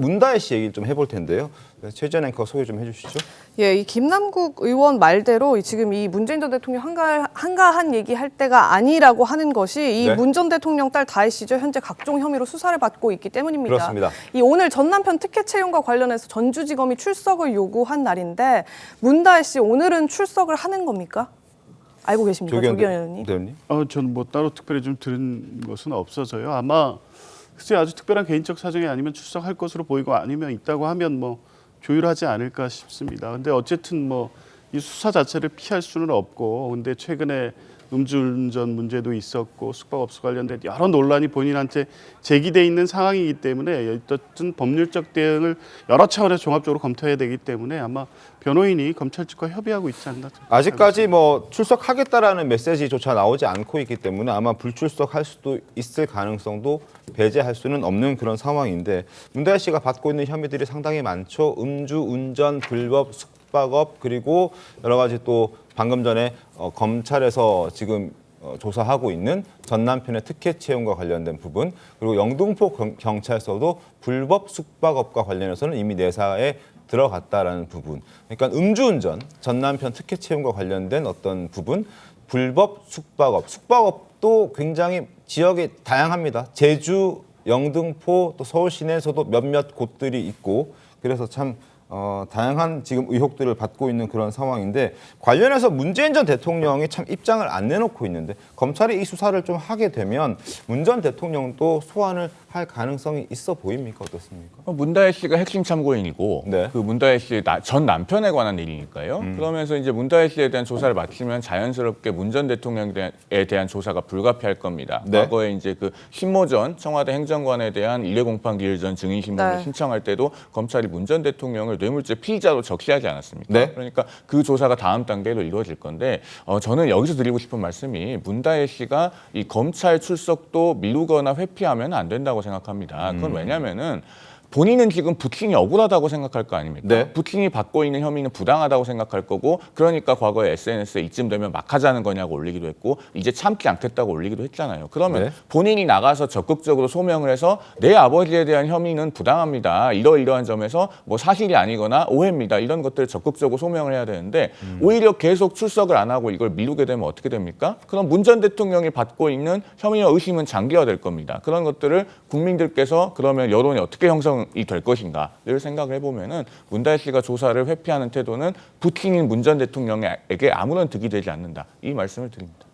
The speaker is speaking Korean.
문다혜 씨 얘기를 좀 해볼 텐데요. 최지연 앵커 소개 좀 해주시죠. 예, 이 김남국 의원 말대로 지금 이 문재인 전 대통령 한가한 얘기할 때가 아니라고 하는 것이 이 네. 문 전 대통령 딸 다혜 씨죠. 현재 각종 혐의로 수사를 받고 있기 때문입니다. 그렇습니다. 이 오늘 전 남편 특혜 채용과 관련해서 전주지검이 출석을 요구한 날인데 문다혜 씨 오늘은 출석을 하는 겁니까? 알고 계십니까, 조기현 의원님? 의원님? 저는 뭐 따로 특별히 좀 들은 것은 없어서요. 아마 글쎄 아주 특별한 개인적 사정이 아니면 출석할 것으로 보이고 아니면 있다고 하면 뭐 조율하지 않을까 싶습니다. 근데 어쨌든 뭐 이 수사 자체를 피할 수는 없고, 근데 최근에 음주운전 문제도 있었고 숙박업소 관련된 여러 논란이 본인한테 제기돼 있는 상황이기 때문에 어쨌든 법률적 대응을 여러 차원에서 종합적으로 검토해야 되기 때문에 아마 변호인이 검찰 측과 협의하고 있지 않나. 아직까지 뭐 출석하겠다라는 메시지조차 나오지 않고 있기 때문에 아마 불출석할 수도 있을 가능성도 배제할 수는 없는 그런 상황인데, 문다혜 씨가 받고 있는 혐의들이 상당히 많죠. 음주운전, 불법 숙박업, 그리고 여러 가지 또 방금 전에 검찰에서 지금 조사하고 있는 전 남편의 특혜 채용과 관련된 부분, 그리고 영등포 경찰서도 불법 숙박업과 관련해서는 이미 내사에 들어갔다라는 부분. 그러니까 음주운전, 전 남편 특혜 채용과 관련된 어떤 부분, 불법 숙박업, 숙박업도 굉장히 지역이 다양합니다. 제주, 영등포, 또 서울 시내에서도 몇몇 곳들이 있고, 그래서 참 다양한 지금 의혹들을 받고 있는 그런 상황인데, 관련해서 문재인 전 대통령이 참 입장을 안 내놓고 있는데, 검찰이 이 수사를 좀 하게 되면 문 전 대통령도 소환을 할 가능성이 있어 보입니까? 어떻습니까? 문다혜 씨가 핵심 참고인이고, 네. 그 문다혜 씨 전 남편에 관한 일이니까요. 그러면서 이제 문다혜 씨에 대한 조사를 마치면 자연스럽게 문 전 대통령에 대한 조사가 불가피할 겁니다. 네. 과거에 이제 그 신모 전 청와대 행정관에 대한 일례공판 기일 전 증인 신문을 네. 신청할 때도 검찰이 문 전 대통령을 뇌물죄 피의자로 적시하지 않았습니까? 네. 그러니까 그 조사가 다음 단계로 이루어질 건데, 저는 여기서 드리고 싶은 말씀이 문다혜 씨가 이 검찰 출석도 미루거나 회피하면 안 된다고 생각합니다. 그건 왜냐면은 본인은 지금 부친이 억울하다고 생각할 거 아닙니까? 네. 부친이 받고 있는 혐의는 부당하다고 생각할 거고, 그러니까 과거에 SNS에 이쯤 되면 막 하자는 거냐고 올리기도 했고, 이제 참지 않겠다고 올리기도 했잖아요. 그러면 네. 본인이 나가서 적극적으로 소명을 해서 내 아버지에 대한 혐의는 부당합니다. 이러이러한 점에서 뭐 사실이 아니거나 오해입니다. 이런 것들을 적극적으로 소명을 해야 되는데, 오히려 계속 출석을 안 하고 이걸 미루게 되면 어떻게 됩니까? 그럼 문 전 대통령이 받고 있는 혐의와 의심은 장기화될 겁니다. 그런 것들을 국민들께서 그러면 여론이 어떻게 형성이 될 것인가를 생각을 해보면은 문다혜 씨가 조사를 회피하는 태도는 부친인 문 전 대통령에게 아무런 득이 되지 않는다. 이 말씀을 드립니다.